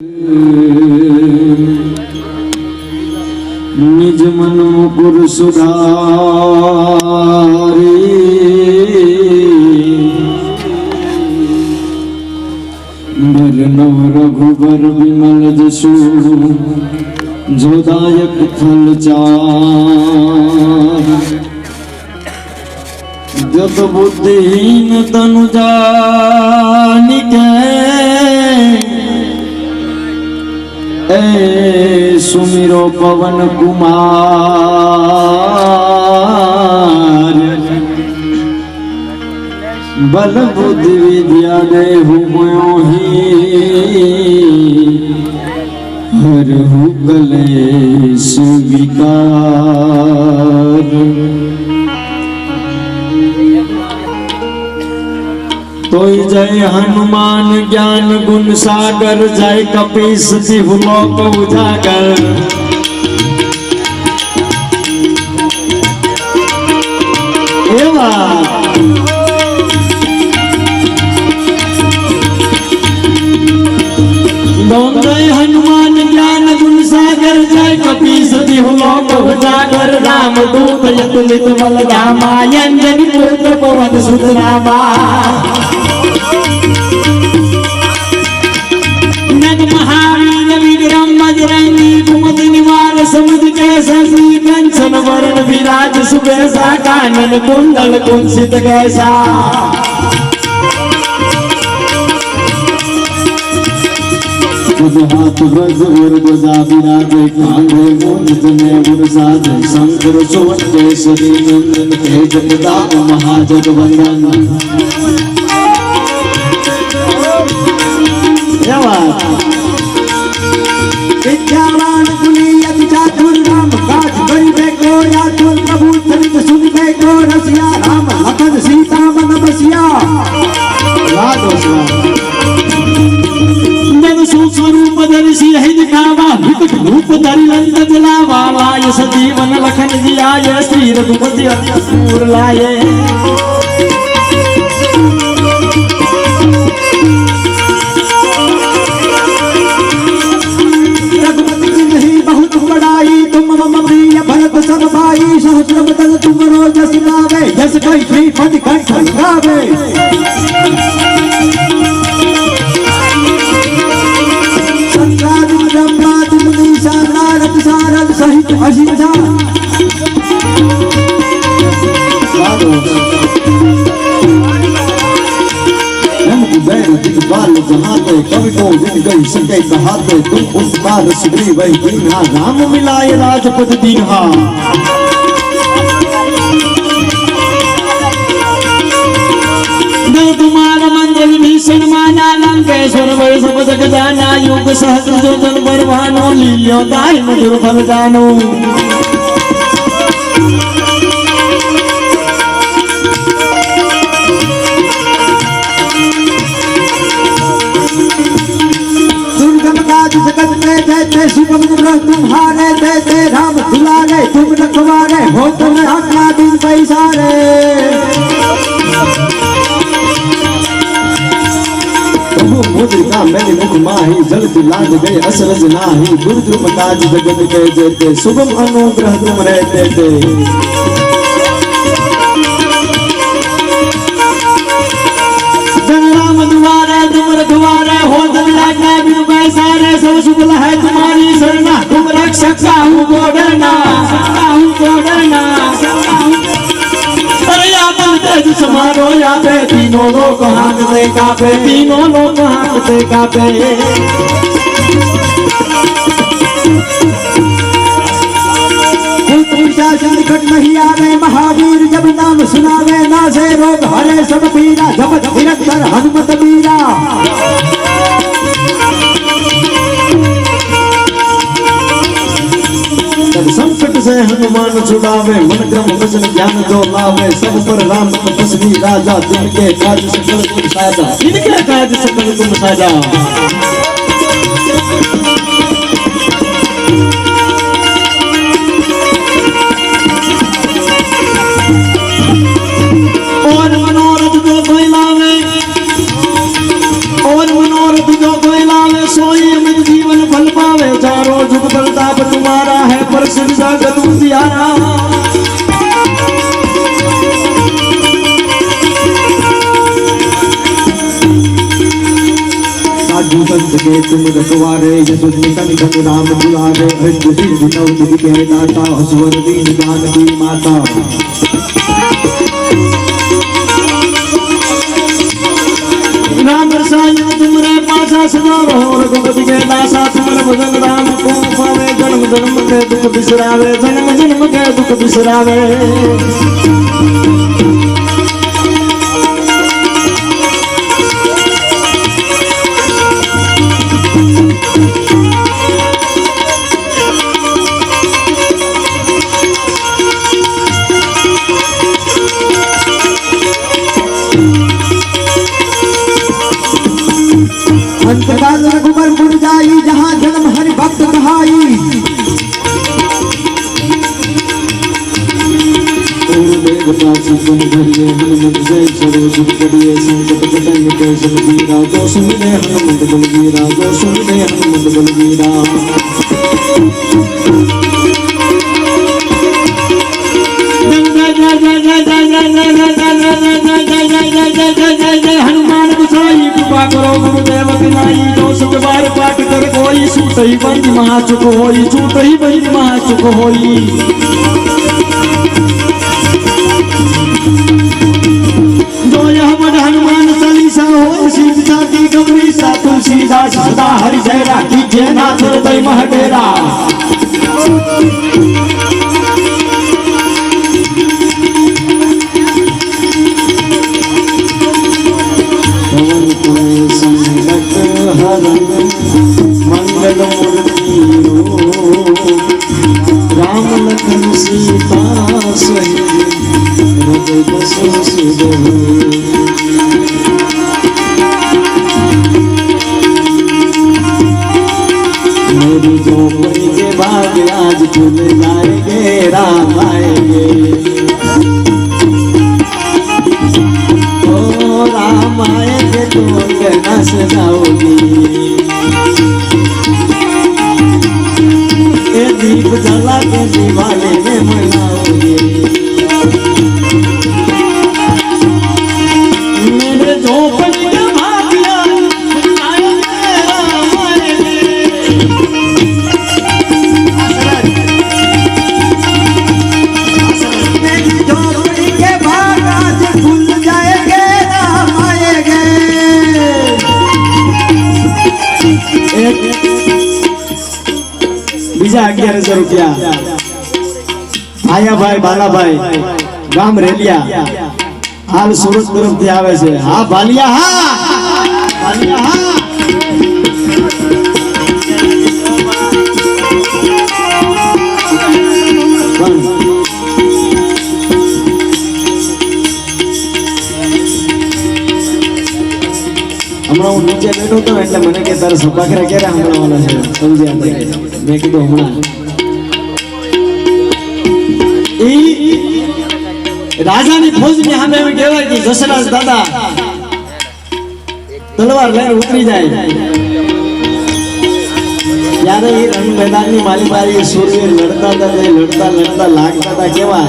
निज मन मुकुर सुधारी नव रघुबर विमल जसु जोदायक फल चार जत बुद्धिहीन तनु जानिके सुमिरो पवन कुमार बल बुद्धि विद्या देहु मोहि हरहु कलेश विकार। तोय जय हनुमान ज्ञान गुण सागर जय कपीस तिहु लोक उजागर। जय हनुमान ज्ञान गुण सागर जय कपीस तिहु लोक उजागर। राम दूत यतुलित बल धामा अंजनी पुत्र पवन सुत नामा। समुद्र के ससी कंचन वरण विराज सुबेसा कानन कुंडल कुंसित कैसा। हाथ ब्रज और ध्वजा विराजे कांधे मूंज में गुरसाजे। शंकर सुवन केसरी नंदन तेज प्रताप महाजगवंदन। विद्यावान गुणी अति चातुर राम काज करिबे को आतुर। प्रभु चरित सुनिबे को रसिया राम लखन सीता मन बसिया। जब सूक्ष्म रूप धरि सिंहि दिखावा विकट रूप धरि लंक जलावा। लाय सजीवन लखन जियाय श्री रघुपति अतुर लाए। सब भाई सहस्र बदन तुमरो जस गावे। जस कई श्रीपद कंठ गावे। संसार ब्रह्मादि मुनीसा नारद सारद सहित असीसा। बाल जहाते कवि को दिन गई सके कहाते। तुम उस बार सुग्री वही दीन्हा राम मिलाए राजपद दीन्हा। तुम्हार मंदिर भीषण माना लंकेश्वर वै सब जग जाना। युग सहस्र जो जन बरवानो लील्यो दाई मधुर फल जानो। जगत में जैसे शुभम ग्रह तुम्हारे जैसे राम दुलारे। तुम रखवारे हो तुम्हें आज्ञा दिन पैसारे। प्रभु मुद्रिका मेरे मुख माही जल लाज गए असरज नाही। दुर्द्रुम काज जगत के जेते शुभम अनुग्रह तुम रहते थे। जन राम दुआरे तुम रखवारे हो जग लाजना बिनु पैसारे। सब शुभ है तुम्हारी शरणा तुम रक्षक साहू को डरना। तेज समारो या पे तीनों लोग हांकते कापे। तीनों लोग हांकते कापे। संकट नहीं आवे महावीर जब नाम सुनावे। ना से रोग हरे सब पीरा जपत निरंतर हनुमत वीरा। संकट से हनुमान छुड़ावे मन क्रम वचन ज्ञान जो लावे। सब पर राम तपस्वी राजा जिनके काज सकल तुम साजा। जिनके काज सकल तुम साजा। और मनोरथ जो कोई लावे। और मनोरथ जो कोई लावे सोई अमित जुग प्रताप तुम्हारा है प्रसिद्ध जगत उजियारा साधु संत के तुम रखवारे यशु निकन धन राम दुलारे हृदय सिंह नव निधि के दाता हसवर दीन जानकी माता राम रसायन तुमरे पासा सदा रहो रघुपति के दासा तुमरे भजन राम को पावे जन्म जन्म के दुख बिसरावे जन्म जन्म के दुख बिसरावे अंतकाल रघुबर जाई जहाँ जन्म हरि भक्त कहाई हनुमत जय सरोज करिए संकट कटन के बलबीरा जो सुमिरे हनुमत बलबीरा जो सुमिरे हनुमत बलबीरा हनुमान गोसाई कृपा करो गुरुदेव बिनाई जो सुख बार पाठ कर कोई सूत ही बंद महाचुक होई सूत ही बंद महाचुक होई जो यह बड़ हनुमान चालीसा हो सीता की गौरी सा तुलसीदास सदा हरि जय राखी जय नाथ हृदय महडेरा संकट हरण मंगल मूर्ति राम लखन सीता सहित रघुपति सुध मेरी झोपड़ी के बाद आज खुल जाएंगे राम आएंगे राम आएंगे तो कहना सजाओगी ये दीप जला के दिवाले में मनाओगी मेरे झोपड़ी के भाग्य मेरी झोपड़ी के भाग आज खुल जाएंगे बीजा 11,000 रुपया आया भाई बाला भाई गाम रेलिया हाल सूरत तरफ થી આવે છે હા બાલિયા હા હમણાં હું નીચે બેઠો હતો એટલે મને કે તારા સપાખરા ક્યારે સાંભળવાના છે સમજ્યા મેં કીધું હમણાં રાજાની ફૌજની સામે એમ કહેવાય કે જસરાજ દાદા તલવાર લઈને ઉતરી જાય ત્યારે એ રણ મેદાનની માલીબારી સૂર્ય લડતા હતા તે લડતા લડતા લાગતા હતા કેવા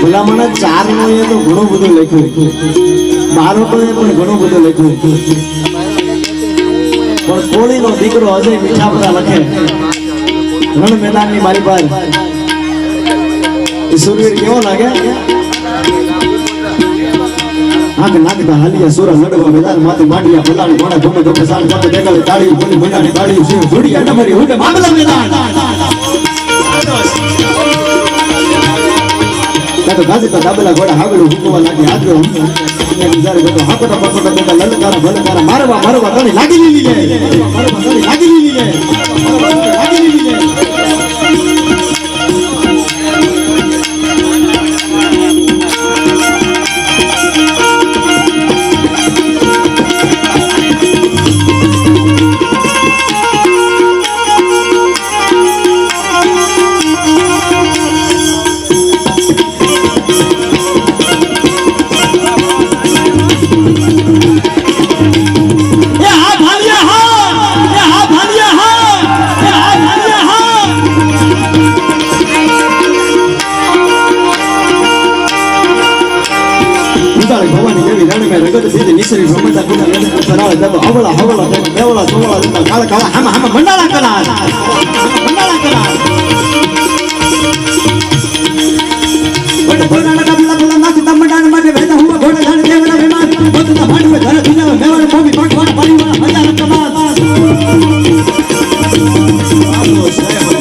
ભલામણ 4 નો એ તો ઘણું બધું લખ્યું બાળકોએ પણ ઘણું બધું લખ્યું પણ કોળીનો દીકરો અજય મીઠાપરા લખે રણ મેદાનની માલીબાર સૂર્ય કેવો લાગે આંખ નાખતા હાલિયા સુરા લડવા મેદાન માથે માંડિયા ભલાણ મોડા ધોમે ધોમે સાલ સાથે દેખાડે તાળી બોલી મંડાણી તાળી છે જોડિયા ડમરી હુડે મામલા મેદાન તો ગાજતા દાબલા ઘોડા હાગડું હુકવા લાગે આગળ જ્યારે બધો હાકટા પાકટા દેતા લલકારા ભલકારા મારવા મારવા તણી લાગી લીલી લે મારવા તણી લાગી લીલી લે લાગી લીલી લે રગત ભીત નિસરી ભ્રમતા કુના વેદ કરાવે દેવ અવળા હવળા દેવળા તોળા કાળા કાળા હામા હામા મંડાળા કલા મંડાળા કલા બટ ભોળા કબલા બોલા નાક તમડાન માટે વેદા હુવા ઘોડા ધાણ દેવના વિમાન બતના ભાંડવે ધર દુનિયા મેવાડ ભૂમિ પાકવાડ પાણીવાળા હજાર કમાલ આવો સાહેબ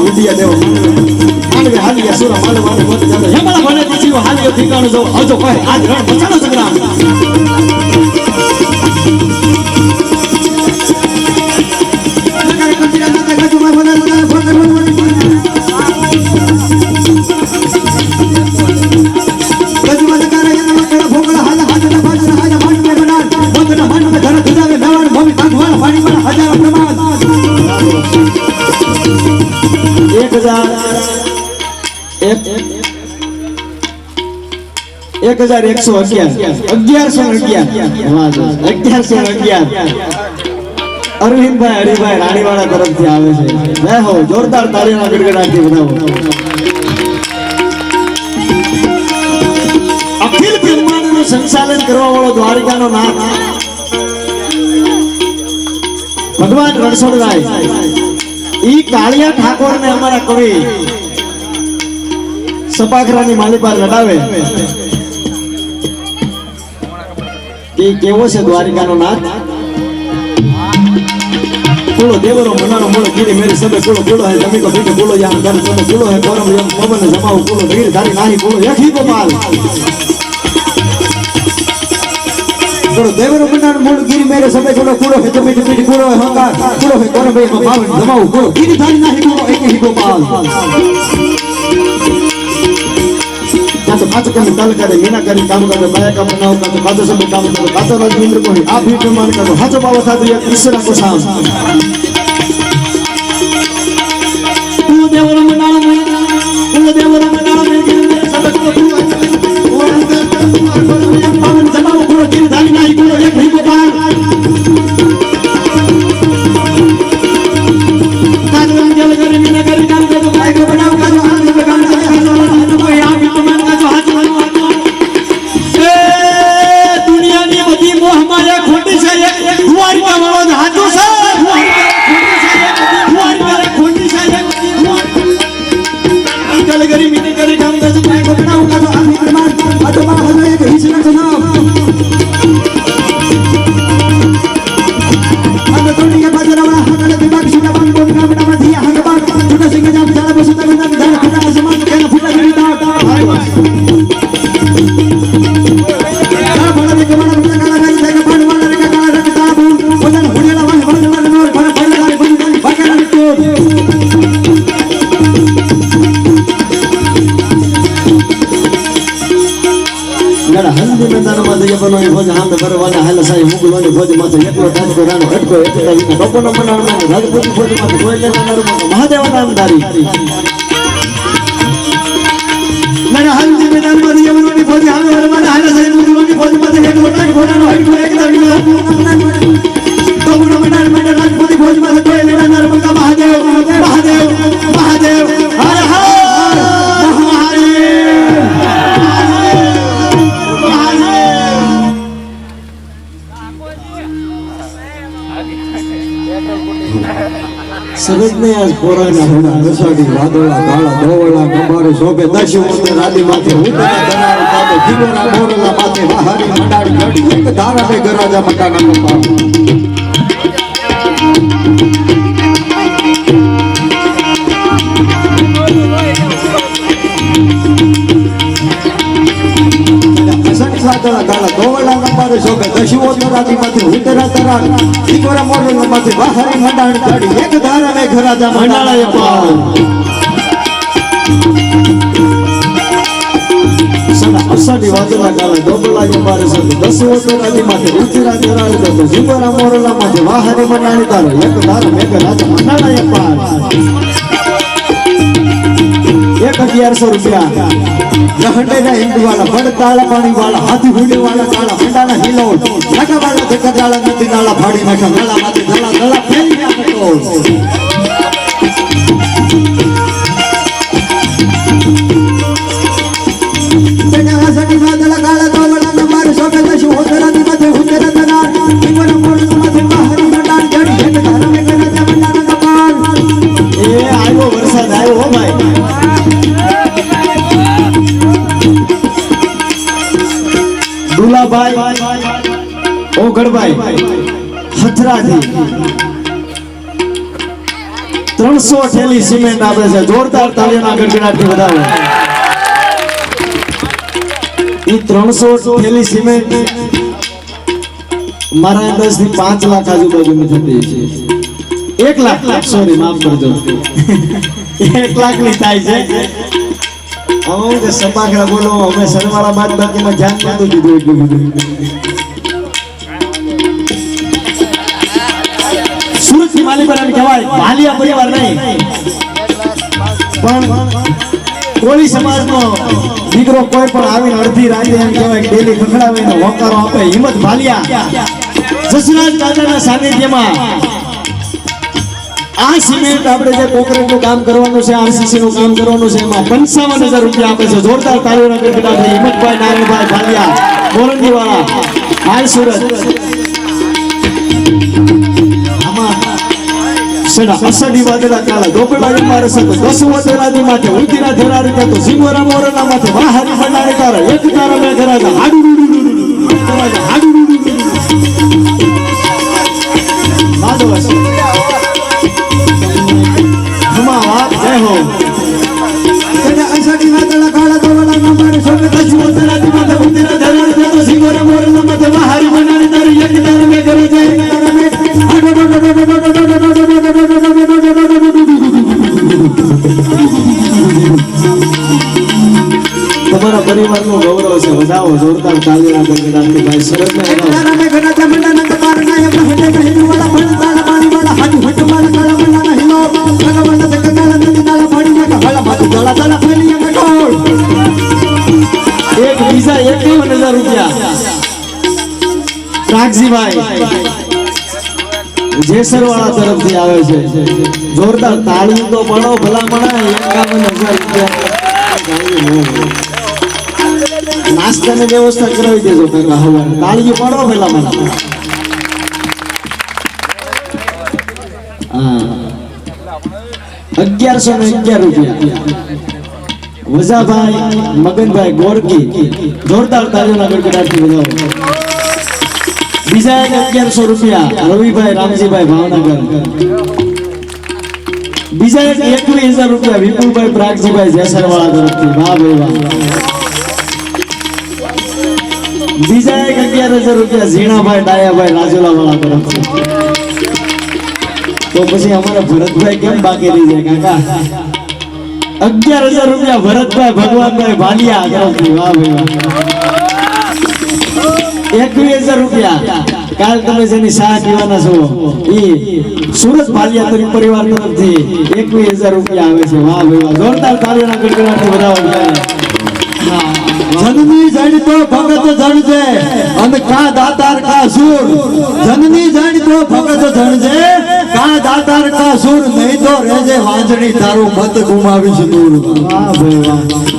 વિદ્યા દેવ માનવે હાલિયા સુરા માનવાને મોત જાતો હેમળા ભલે પછી હાલિયો ઠીકાણું જો હજો કહે આજ રણ બચાનો સંગ્રામ एक हजार 1111 अरविंद भाई हरिभाई रानीवाड़ा तरफ से आवे छे मैं हो जोरदार तालियों गड़गड़ाटी बनाओ अखिल ब्रह्मांड નું સંચાલન કરવા વાળો દ્વારિકાનો નાથ ભગવાન રણછોડરાય ઈ કાળિયા ઠાકોર ને અમારા કવિ સપાખરાની માલી પર લડાવે કે કેવો છે દ્વારિકાનો નાથ કુલો દેવરો મનાનો મૂળ ગીરી મેરી સબે કુલો કુલો હે જમી કો ભીગે કુલો યાર ઘર સબે કુલો હે ગરમ યમ પવન જમાવ કુલો ધીર ધારી નાહી કુલો એકહી ગોપાલ કુલો દેવરો મનાનો મૂળ ગીરી મેરી સબે કુલો કુલો હે જમી જમી કુલો હે હંકાર કુલો હે ગરમ યમ પવન જમાવ કુલો ધીર ધારી નાહી કુલો એકહી ગોપાલ तो पांच कम तल करे मीना करी काम करे बाया का बनाओ का तो कातो सब काम करे कातो राजेंद्र को ही आप ही प्रमाण करो हाथो बाबा था दिया ईश्वर को शाम तू देवर मनाओ में सब को पवन जमाओ को दिन धानी नहीं को एक ही को पार कातो जल करे मीना करी काम करे बाया का बनाओ का तो हाथ में काम करे तो कोई आप ही प्रमाण खोटी से द्वारिका वाला हाथों से खोटी से कल गरी मीटिंग करे काम कर सकता है को बनाऊंगा तो आदमी प्रमाण तो मां हो जाए कहीं से ना सुनाओ अब तो नहीं है बाजार वाला हमारे दिमाग से ना बंद बोलना बना मत दिया हम बात छोटा सिंह जा बेचारा बस तक ना धर खड़ा समान के ना फुटा गिरी दा हल्दी मैदान में ये बनो भोज हाथ भर वाला हल साई मुगल वाले भोज माथे एकलो ताज को रानो हटको एकता विना डोपनो बनाण में राजपूत भोज माथे कोयले नानर महादेव नामदारी मेरा हल्दी मैदान में ये बनो भोज हाथ भर वाला हल साई मुगल वाले भोज माथे एकलो ताज को रानो हटको एकता विना डोपनो बनाण में राजपूत भोज माथे कोयले नानर महादेव महादेव महादेव हर हर सरज ने आज पोराना होना रसाडी वादोला काला दोवला गंबारे शोभे दशो ते रादी माथे उतरा दनार काबे दिगोरा मोरला माथे बहारी मंडाड़ी गड़ी एक धारा में गराजा मकाना कंपा काला काला दोवला गंबारे शोभे दशो ते रादी माथे उतरा दनार दिगोरा मोरला माथे बहारी मंडाड़ी गड़ी एक धारा में गराजा मंडाला पाल सदा असाडी वादला काला दोबला गंबारे शोभे दशो ते रादी माथे उतरा दनार दिगोरा मोरला माथे बहारी मंडाड़ी तारो एक धारा में गराजा मंडाला पाल एक 1100 રૂપિયા લહંડેના હિંદ વાળા ભડતાળા પાણી વાળા હાથી હુડે વાળા કાળા હંડાના હિલોલ નાકા વાળા ધક્કા જાળા નદી નાળા ફાડી નાખા નાળા માથે ધલા ધલા ફેરી નાખો ઓગળભાઈ હથરાથી 300 થેલી સિમેન્ટ આપે છે જોરદાર તાળીઓના ગડગડાટથી વધાવો ઈ 300 થેલી સિમેન્ટ મારા અંદાજથી 5 લાખ આજુબાજુની થતી છે 1 લાખ સોરી માફ કરજો 1 લાખ ની થાય છે હું કે સપાખરા બોલો અમે સરવાળા બાદ બાકીમાં ધ્યાન નતું દીધું એટલું બધું સુરત થી માલીપરાને કહેવાય ભાલિયા પરિવાર નહીં પણ કોળી સમાજનો દીકરો કોઈ પણ આવીને અડધી રાતે એમ કહેવાય કે ડેલી ખખડાવે ને હોકારો આપે હિંમત ભાલિયા જસરાજ દાદાના સાનિધ્યમાં આ સિમેન્ટ આપણે જે કોન્ક્રીટનું કામ કરવાનું છે આરસીસી નું કામ કરવાનું છે એમાં 55,000 રૂપિયા આપે છે જોરદાર તાળીઓના ગડગડાટથી હિંમતભાઈ નારાયણભાઈ ભાલિયા મોરંગી વાળા હાલ સુરત અસડી વાદળા કાળા ગોપળાજી મારે સતો 10 વાદળાજી માથે ઉલતીના ધરા રીતે તો સિંગોરા મોરના માથે વાહરી બનારે તારા એક તારા મે ધરાજા હાડુ માધવસ હમા વાત જય હો તેને અસડી વાદળા કાળા ગોપળાજી મારે સતો 10 વાદળાજી માથે ઉલતીના ધરા રીતે તો સિંગોરા મોરના માથે વાહરી બનારે તારા એક તારા મે ધરાજા તમારા પરિવારનો ગૌરવ છે વધાવો જોરદાર તાળીઓના ગડગડાટથી ભાઈ સુરતને એક બીજા 51,000 રૂપિયા રાગજીભાઈ જેસરવાળા તરફથી આવે છે જોરદાર તાળી તો પડો ભલામણા 51,000 રૂપિયા નાસ્તાની વ્યવસ્થા કરાવી દેજો કાકા હવે તાળીઓ પડો ભલામણા હા 1111 રૂપિયા વજાભાઈ મગનભાઈ ગોરકી જોરદાર તાળીઓના ગડગડાટથી વધાવો બીજા 1100 રૂપિયા રવિભાઈ રામજીભાઈ ભાવનગર બીજા 21,000 રૂપિયા વિપુલભાઈ પ્રાગજીભાઈ જેસરવાળા તરફથી વાહ ભાઈ વાહ બીજા 11,000 રૂપિયા ઝીણાભાઈ ડાયાભાઈ રાજુલા વાળા તરફથી તો પછી અમારા ભરતભાઈ કેમ બાકી રહી જાય કાકા 11,000 રૂપિયા ભરતભાઈ ભગવાનભાઈ ભાલિયા તરફથી વાહ ભાઈ વાહ 21,000 રૂપિયા કાલ તમે જેની શાહ પીવાના છો ઈ સુરત ભાલિયા પરિવાર તરફથી 21,000 રૂપિયા આવે છે વાહ ભાઈ વાહ જોરદાર તાળીઓના ગડગડાટથી વધાવો જનની જણ તો ભગત જણજે અને કા દાતાર કા સુર જનની જણ તો ભગત જણજે કા દાતાર કા સુર નહીં તો રહેજે વાંજણી તારું મત ગુમાવીશ દૂર વાહ ભાઈ વાહ